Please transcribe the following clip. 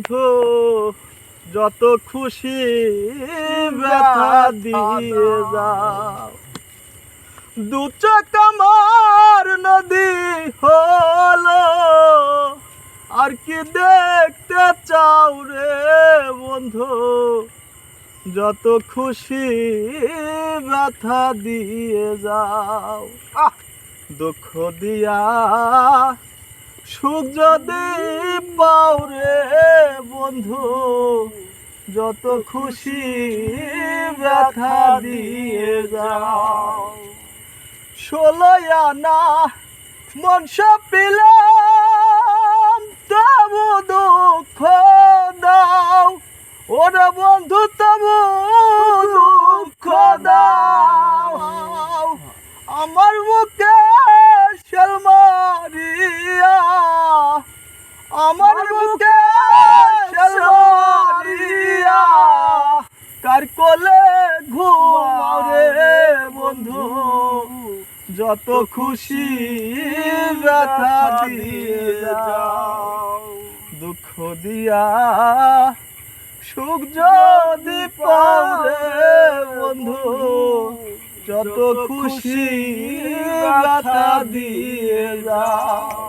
বন্ধু যত খুশি ব্যথা দিয়ে যাও, দু চোখ আমার নদী হলো, আর কি দেখতে চাও রে বন্ধু, যত খুশি ব্যথা দিয়ে যাও। দুঃখ দিয়া সুখ যদি পাও রে বন্ধু, যত খুশি ব্যথা দিয়ে যাও। 16 আনা মন সপিলাম তবু দুঃখ দাও, ওরে বন্ধু তবু দুঃখ দাও। আমার মুখে শেল মারিয়া, আমার বুকে শেল মারিয়া, কার কোলে ঘুমাও রে বন্ধু, যত খুশি ব্যথা দিয়ে যাও। দুঃখ দিয়া সুখ যদি পাও রে বন্ধু, যত খুশি ব্যথা দিয়ে যাও।